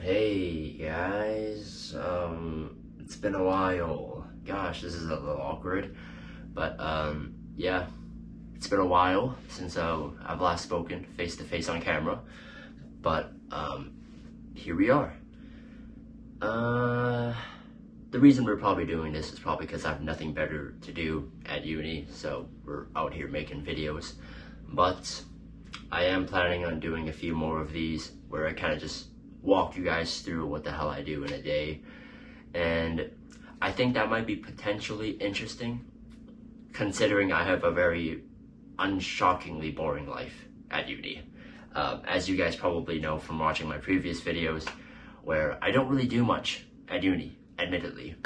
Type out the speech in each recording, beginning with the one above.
Hey guys, it's been a while. Gosh, this is a little awkward, but yeah, it's been a while since I've last spoken face to face on camera, but here we are. The reason we're probably doing this is probably because I have nothing better to do at uni, so we're out here making videos, but I am planning on doing a few more of these where I kind of just walk you guys through what the hell I do in a day, and I think that might be potentially interesting considering I have a very unshockingly boring life at uni. As you guys probably know from watching my previous videos, where I don't really do much at uni, admittedly.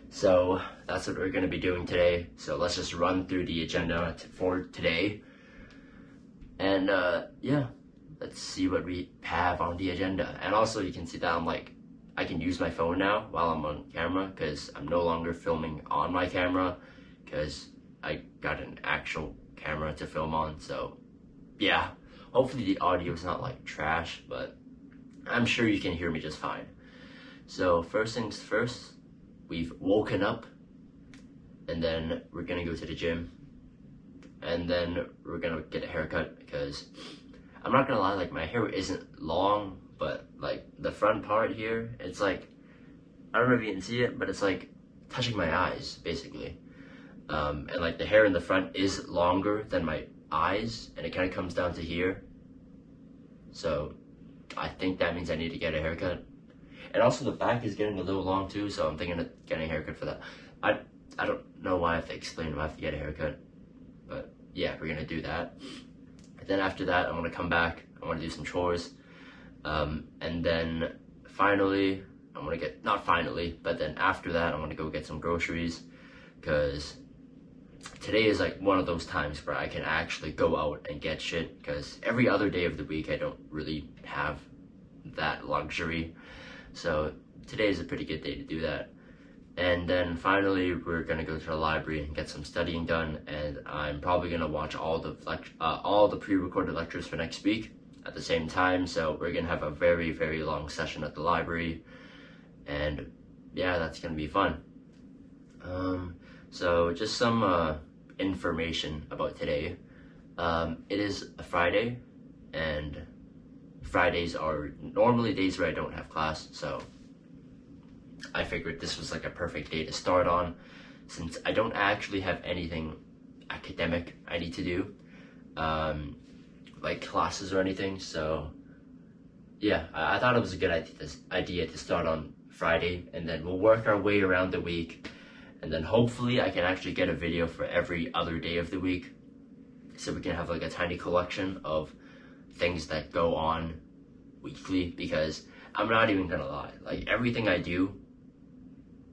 So that's what we're going to be doing today. So let's just run through the agenda for today, and yeah, let's see what we have on the agenda. And also you can see that I can use my phone now while I'm on camera because I'm no longer filming on my camera because I got an actual camera to film on. So yeah, hopefully the audio is not like trash, but I'm sure you can hear me just fine. So first things first, we've woken up, and then we're gonna go to the gym, and then we're gonna get a haircut because I'm not gonna lie, like my hair isn't long, but like the front part here, it's like, I don't know if you can see it, but it's like touching my eyes basically. And like the hair in the front is longer than my eyes, and it kind of comes down to here. So I think that means I need to get a haircut. And also the back is getting a little long too, so I'm thinking of getting a haircut for that. I don't know why I have to explain why I have to get a haircut, but yeah, we're gonna do that. And then after that, I want to come back, I want to do some chores, and then finally, I want to get, not finally, but then after that, I want to go get some groceries, because today is like one of those times where I can actually go out and get shit, because every other day of the week I don't really have that luxury. So today is a pretty good day to do that. And then finally we're gonna go to the library and get some studying done, and I'm probably gonna watch all the pre-recorded lectures for next week at the same time. So we're gonna have a very, very long session at the library, and yeah, that's gonna be fun. So just some information about today. It is a Friday, and Fridays are normally days where I don't have class, so I figured this was like a perfect day to start on, since I don't actually have anything academic I need to do, like classes or anything. So yeah, I thought it was a good idea to start on Friday, and then we'll work our way around the week. And then hopefully I can actually get a video for every other day of the week, so we can have like a tiny collection of things that go on weekly, because I'm not even gonna lie, like everything I do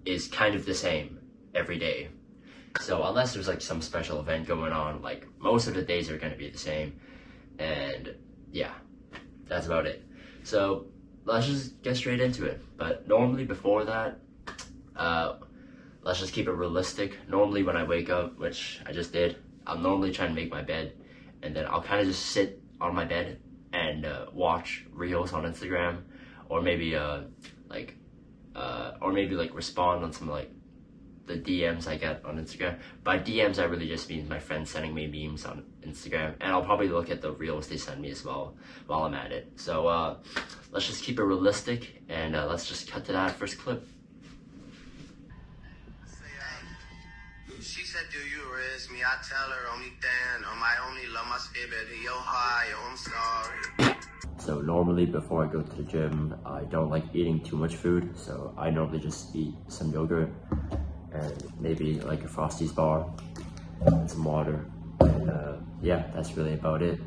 is kind of the same every day. So unless there's like some special event going on, like most of the days are gonna be the same. And yeah, that's about it. So let's just get straight into it. But normally before that, let's just keep it realistic. Normally when I wake up, which I just did, I'll normally try and make my bed, and then I'll kind of just sit on my bed and watch reels on Instagram, or maybe respond on some like the DMs I get on Instagram. By DMs I really just mean my friends sending me memes on Instagram, and I'll probably look at the reels they send me as well while I'm at it. So let's just keep it realistic, and let's just cut to that first clip. She said, do you risk me? I tell her only Dan, I only love my spirit, yo high, yo, I'm sorry. So normally before I go to the gym, I don't like eating too much food, so I normally just eat some yogurt and maybe like a Frosties bar and some water, and yeah, that's really about it.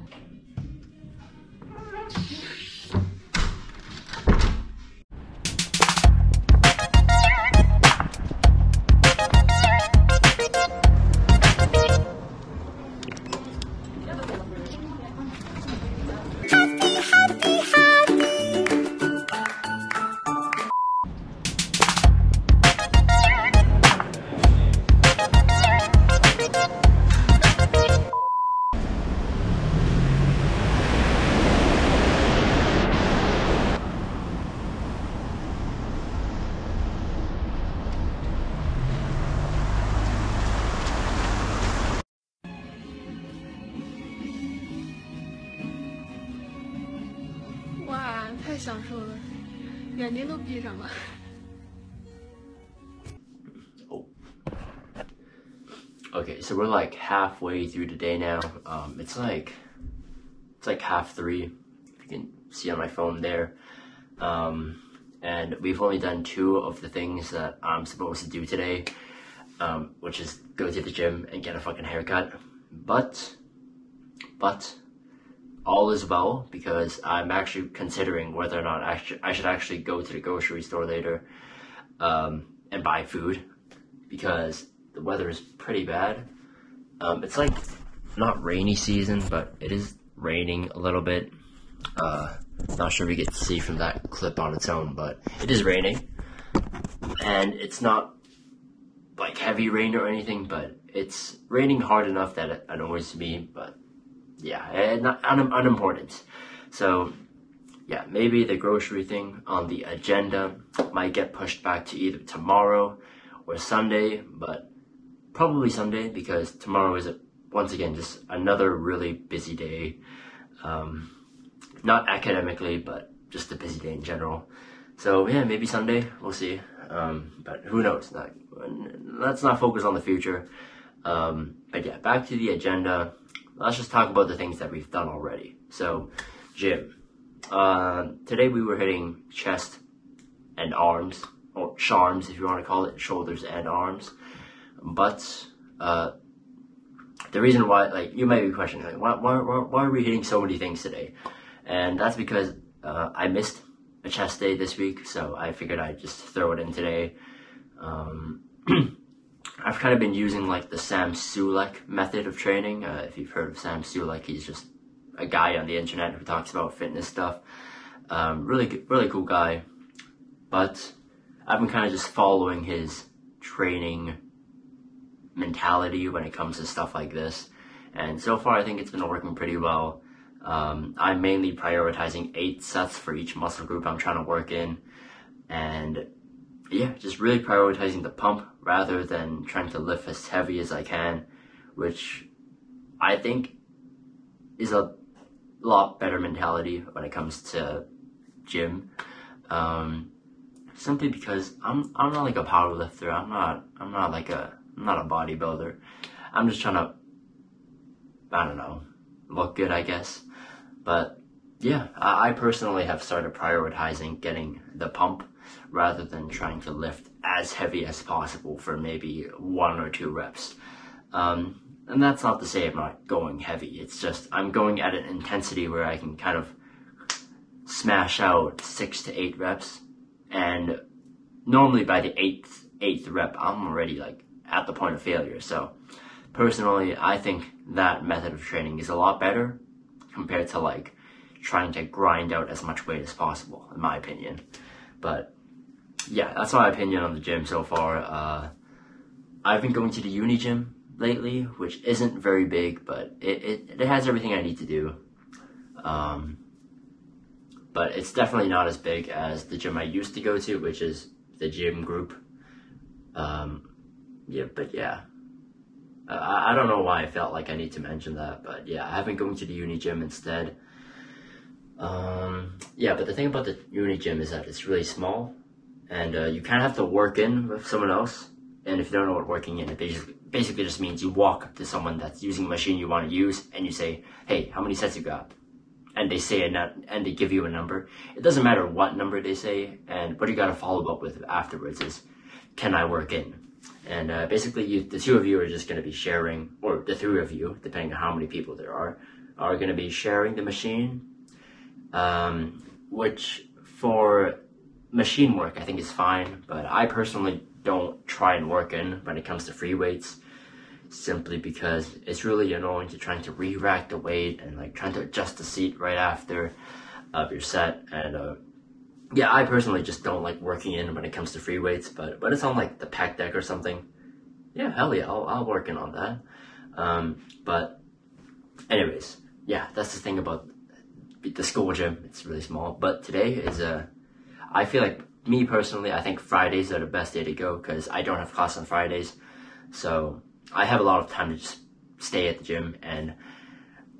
太享受了，眼睛都闭上了。Okay, so we're like halfway through the day now. It's like 3:30, if you can see on my phone there. And we've only done 2 of the things that I'm supposed to do today, which is go to the gym and get a fucking haircut. But all is well, because I'm actually considering whether or not I should actually go to the grocery store later and buy food, because the weather is pretty bad. It's like not rainy season, but it is raining a little bit. Not sure if you get to see from that clip on its own, but it is raining. And it's not like heavy rain or anything, but it's raining hard enough that it annoys me, but yeah, not unimportant. So yeah, maybe the grocery thing on the agenda might get pushed back to either tomorrow or Sunday, but probably Sunday, because tomorrow is once again just another really busy day. Not academically, but just a busy day in general. So yeah, maybe Sunday, we'll see. But who knows? Let's not focus on the future. But yeah, back to the agenda. Let's just talk about the things that we've done already. So, gym. Today we were hitting chest and arms, or sharms if you want to call it, shoulders and arms. But the reason why, like, you might be questioning, like, why are we hitting so many things today? And that's because I missed a chest day this week, so I figured I'd just throw it in today. I've kind of been using like the Sam Sulek method of training. If you've heard of Sam Sulek, he's just a guy on the internet who talks about fitness stuff. Really cool guy. But I've been kind of just following his training mentality when it comes to stuff like this. And so far, I think it's been working pretty well. I'm mainly prioritizing 8 sets for each muscle group I'm trying to work in. And yeah, just really prioritizing the pump rather than trying to lift as heavy as I can, which I think is a lot better mentality when it comes to gym. Simply because I'm not like a power lifter. I'm not a bodybuilder. I'm just trying to, I don't know, look good, I guess. But yeah, I personally have started prioritizing getting the pump rather than trying to lift as heavy as possible for maybe 1 or 2 reps. And that's not to say I'm not going heavy. It's just I'm going at an intensity where I can kind of smash out 6 to 8 reps. And normally by the 8th rep, I'm already like at the point of failure. So personally, I think that method of training is a lot better compared to like trying to grind out as much weight as possible, in my opinion. But yeah, that's my opinion on the gym so far. I've been going to the uni gym lately, which isn't very big, but it has everything I need to do. But it's definitely not as big as the gym I used to go to, which is the gym group. I don't know why I felt like I need to mention that, but yeah, I have been going to the uni gym instead. But the thing about the uni gym is that it's really small, and you kind of have to work in with someone else. And if you don't know what working in, it basically just means you walk up to someone that's using a machine you want to use, and you say, "Hey, how many sets you got?" And they say and they give you a number. It doesn't matter what number they say, and what you got to follow up with afterwards is, "Can I work in?" And basically, the 2 of you are just going to be sharing, or the 3 of you, depending on how many people there are going to be sharing the machine. Which for machine work I think is fine, but I personally don't try and work in when it comes to free weights, simply because it's really annoying to trying to re-rack the weight and like trying to adjust the seat right after your set. And I personally just don't like working in when it comes to free weights, but it's on like the pack deck or something. Yeah, hell yeah, I'll work in on that. But anyways, yeah, that's the thing about the school gym. It's really small. But today is I feel like, me personally, I think Fridays are the best day to go because I don't have class on Fridays, so I have a lot of time to just stay at the gym. And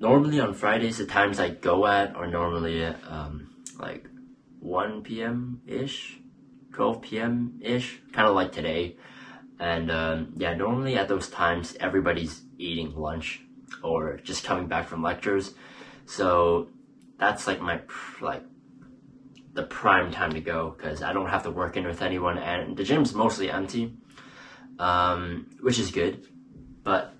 normally on Fridays, the times I go at are normally like 1 p.m.-ish, 12 p.m.-ish, kind of like today. And yeah, normally at those times, everybody's eating lunch or just coming back from lectures. So that's like the prime time to go, because I don't have to work in with anyone, and the gym's mostly empty, which is good. But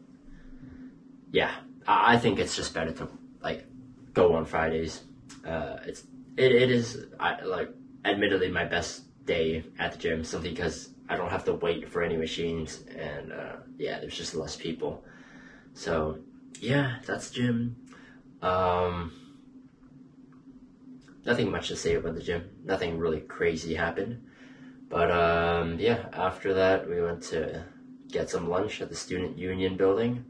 yeah, I think it's just better to like go on Fridays. It is admittedly my best day at the gym, simply because I don't have to wait for any machines, and yeah, there's just less people. So yeah, that's gym. Nothing much to say about the gym. Nothing really crazy happened. But yeah, after that we went to get some lunch at the student union building.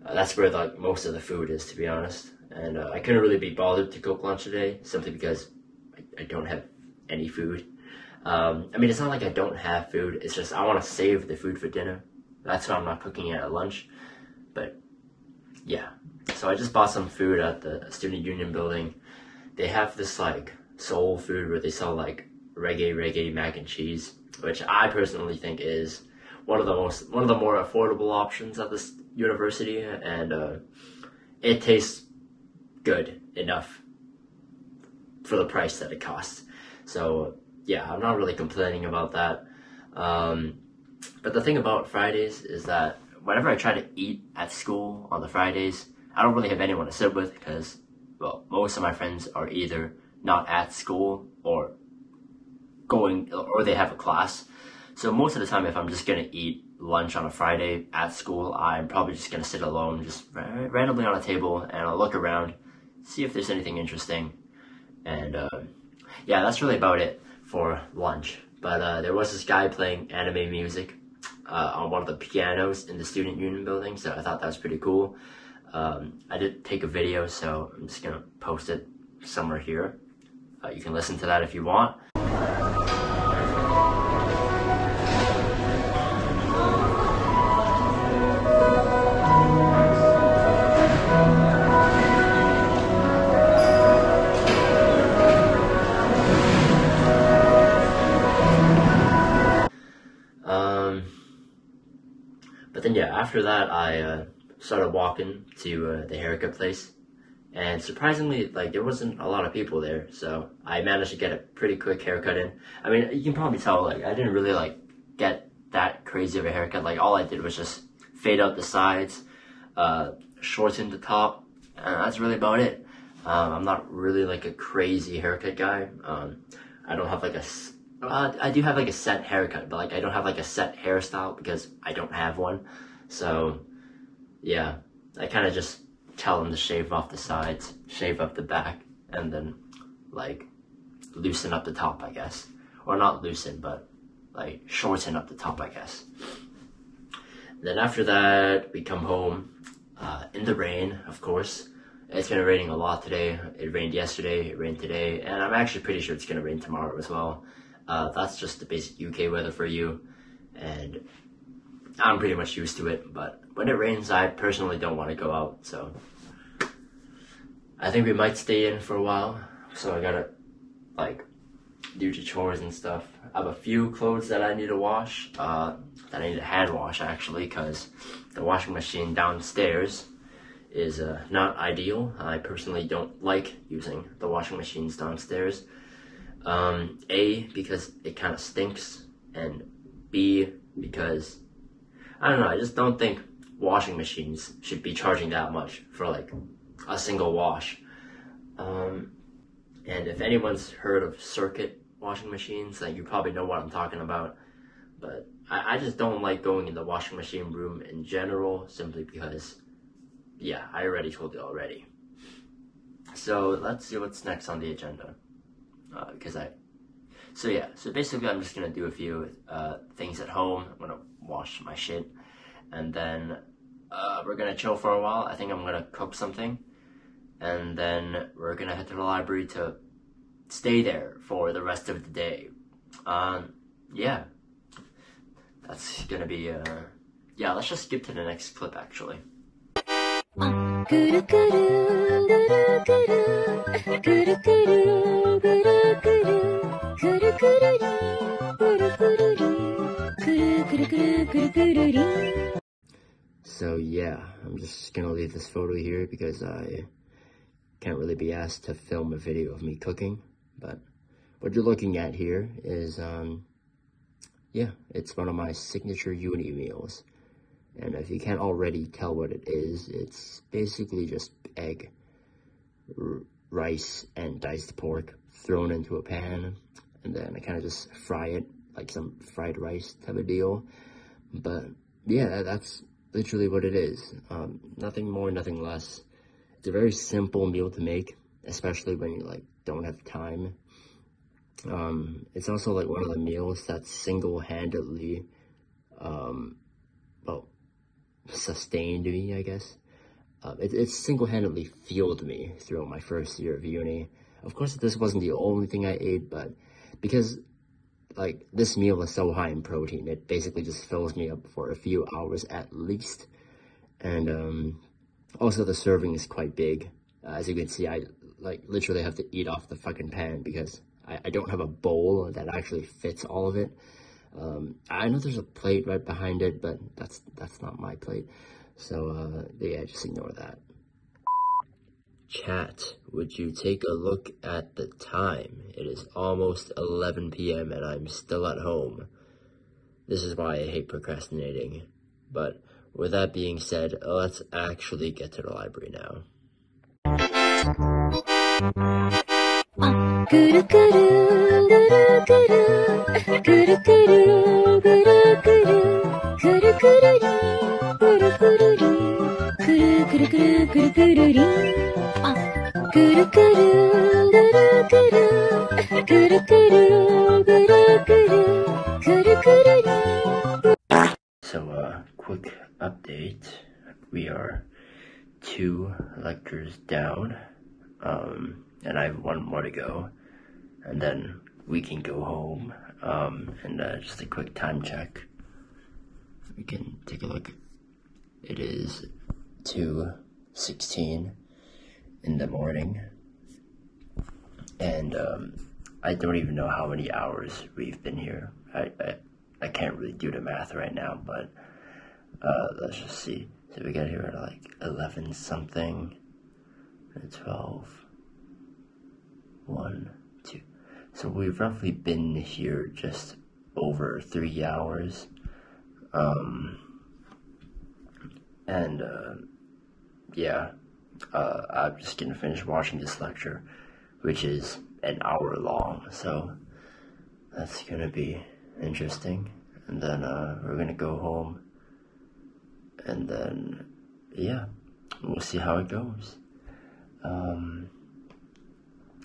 That's where like most of the food is, to be honest. And I couldn't really be bothered to cook lunch today, simply because I don't have any food. I mean, it's not like I don't have food. It's just I want to save the food for dinner. That's why I'm not cooking it at lunch. But yeah, so I just bought some food at the student union building. They have this like soul food where they sell like reggae mac and cheese, which I personally think is one of the more affordable options at this university, and it tastes good enough for the price that it costs. So yeah, I'm not really complaining about that. But the thing about Fridays is that whenever I try to eat at school on the Fridays, I don't really have anyone to sit with, because, well, most of my friends are either not at school or they have a class. So most of the time, if I'm just gonna eat lunch on a Friday at school, I'm probably just gonna sit alone, just randomly on a table, and I'll look around, see if there's anything interesting. And yeah, that's really about it for lunch. But there was this guy playing anime music on one of the pianos in the student union building, so I thought that was pretty cool. I did take a video, so I'm just gonna post it somewhere here. You can listen to that if you want. But then yeah, after that I started walking to the haircut place, and surprisingly, like, there wasn't a lot of people there, so I managed to get a pretty quick haircut in. I mean, you can probably tell, like, I didn't really like get that crazy of a haircut. Like, all I did was just fade out the sides, shorten the top, and that's really about it. I'm not really like a crazy haircut guy. I don't have like I do have like a set haircut, but like I don't have like a set hairstyle because I don't have one. So yeah, I kind of just tell them to shave off the sides, shave up the back, and then like loosen up the top, I guess. Or not loosen, but like shorten up the top, I guess. Then after that, we come home in the rain, of course. It's been raining a lot today. It rained yesterday, it rained today, and I'm actually pretty sure it's gonna rain tomorrow as well. That's just the basic UK weather for you, and I'm pretty much used to it, but when it rains, I personally don't want to go out, so I think we might stay in for a while. So I gotta like do the chores and stuff. I have a few clothes that I need to wash, that I need to hand wash actually, because the washing machine downstairs is not ideal. I personally don't like using the washing machines downstairs. A, because it kind of stinks, and B, because I don't know, I just don't think washing machines should be charging that much for like a single wash. And if anyone's heard of circuit washing machines, then you probably know what I'm talking about. But I just don't like going in the washing machine room in general, simply because, yeah, I already told you already. So let's see what's next on the agenda. So basically I'm just gonna do a few things at home. I'm gonna wash my shit, and then we're gonna chill for a while. I think I'm gonna cook something, and then we're gonna head to the library to stay there for the rest of the day. Yeah, that's gonna be yeah, let's just skip to the next clip actually. Guru guru, guru guru, guru guru, guru guru. So yeah, I'm just gonna leave this photo here because I can't really be asked to film a video of me cooking. But what you're looking at here is, yeah, it's one of my signature uni meals. And if you can't already tell what it is, it's basically just egg, rice, and diced pork thrown into a pan. And then I kind of just fry it like some fried rice type of deal. But yeah, that's literally what it is. Nothing more, nothing less. It's a very simple meal to make, especially when you like don't have time. It's also like one of the meals that single-handedly, well, sustained me, I guess. It single-handedly fueled me throughout my first year of uni. Of course, this wasn't the only thing I ate, but because like this meal is so high in protein, it basically just fills me up for a few hours at least. And also the serving is quite big. As you can see, I like literally have to eat off the fucking pan because I don't have a bowl that actually fits all of it. I know there's a plate right behind it, but that's not my plate. So yeah, just ignore that. Chat, would you take a look at the time? It is almost 11 p.m. and I'm still at home. This is why I hate procrastinating. But with that being said, let's actually get to the library now. So, quick update. We are 2 lectures down, and I have 1 more to go, and then we can go home. And just a quick time check. We can take a look. It is 2:16 in the morning, and I don't even know how many hours we've been here. I can't really do the math right now, but let's just see. So we got here at like 11 something, 12, 1, 2. So we've roughly been here just over 3 hours. Yeah, I'm just gonna finish watching this lecture, which is an hour long, so that's gonna be interesting. And then we're gonna go home, and then yeah, we'll see how it goes.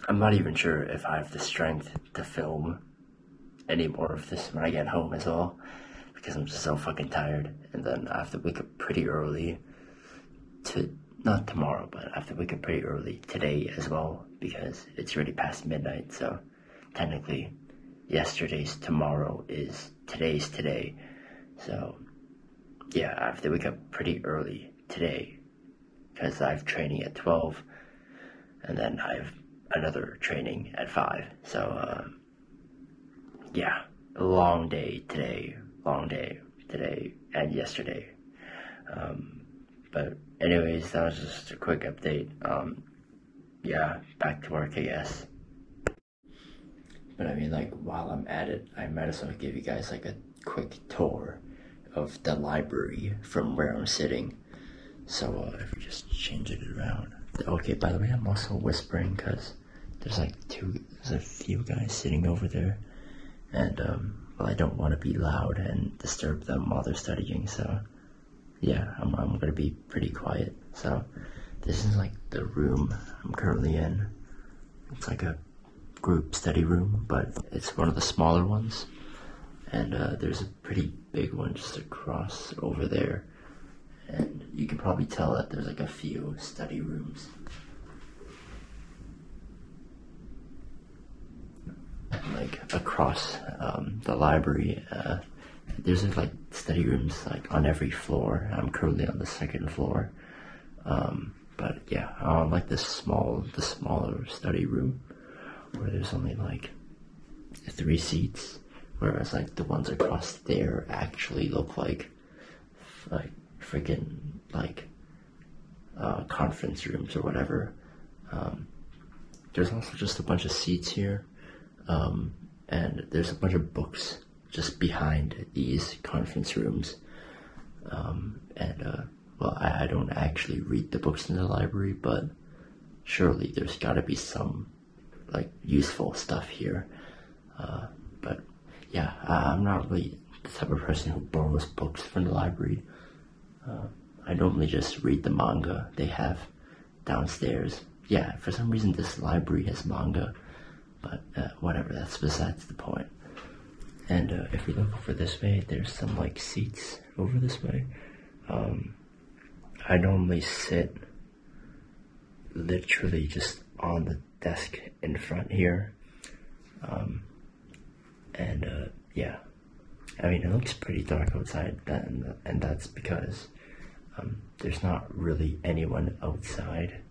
I'm not even sure if I have the strength to film any more of this when I get home as well, because I'm just so fucking tired. And then I have to wake up pretty early not tomorrow, but I have to wake up pretty early today as well, because it's already past midnight. So technically yesterday's tomorrow is today's today. So yeah, I have to wake up pretty early today because I have training at 12, and then I have another training at 5. So yeah, a long day today and yesterday. But anyways, that was just a quick update. Yeah, back to work, I guess. But I mean, like, while I'm at it, I might as well give you guys like a quick tour of the library from where I'm sitting. So if we just change it around. Okay, by the way, I'm also whispering because there's a few guys sitting over there, and well, I don't want to be loud and disturb them while they're studying. So yeah, I'm gonna be pretty quiet. So this is like the room I'm currently in. It's like a group study room, but it's one of the smaller ones. And there's a pretty big one just across over there. And you can probably tell that there's like a few study rooms. Like across the library, there's like study rooms like on every floor. I'm currently on the 2nd floor. But yeah, I like the smaller study room where there's only like 3 seats whereas like the ones across there actually look like freaking like conference rooms or whatever. There's also just a bunch of seats here, and there's a bunch of books just behind these conference rooms. Well, I don't actually read the books in the library, but surely there's gotta be some like useful stuff here. But yeah, I'm not really the type of person who borrows books from the library. I normally just read the manga they have downstairs. Yeah, for some reason this library has manga, but whatever, that's besides the point. And if we look over this way, there's some like seats over this way. I normally sit literally just on the desk in front here. Yeah, I mean, it looks pretty dark outside, and that's because there's not really anyone outside.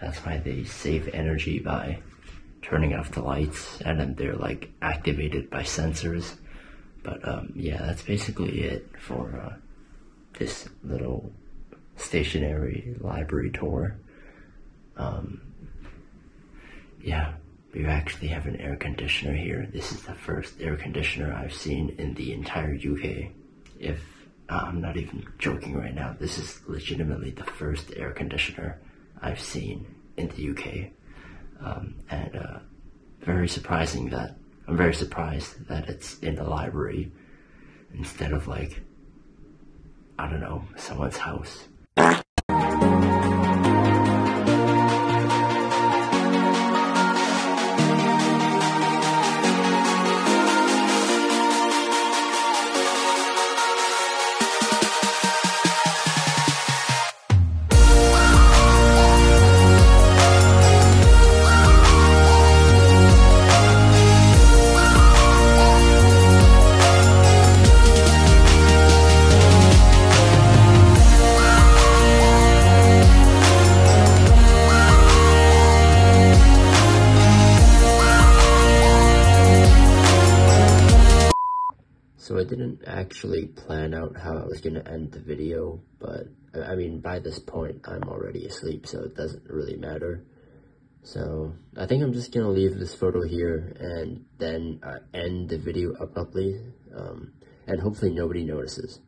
That's why they save energy by turning off the lights, and then they're like activated by sensors. But yeah, that's basically it for this little stationary library tour. Yeah, we actually have an air conditioner here. This is the first air conditioner I've seen in the entire UK. If I'm not even joking right now, this is legitimately the first air conditioner I've seen in the UK. Very surprising that I'm very surprised that it's in the library instead of like, I don't know, someone's house. So I didn't actually plan out how I was going to end the video, but I mean, by this point, I'm already asleep, so it doesn't really matter. So I think I'm just going to leave this photo here and then end the video abruptly, and hopefully nobody notices.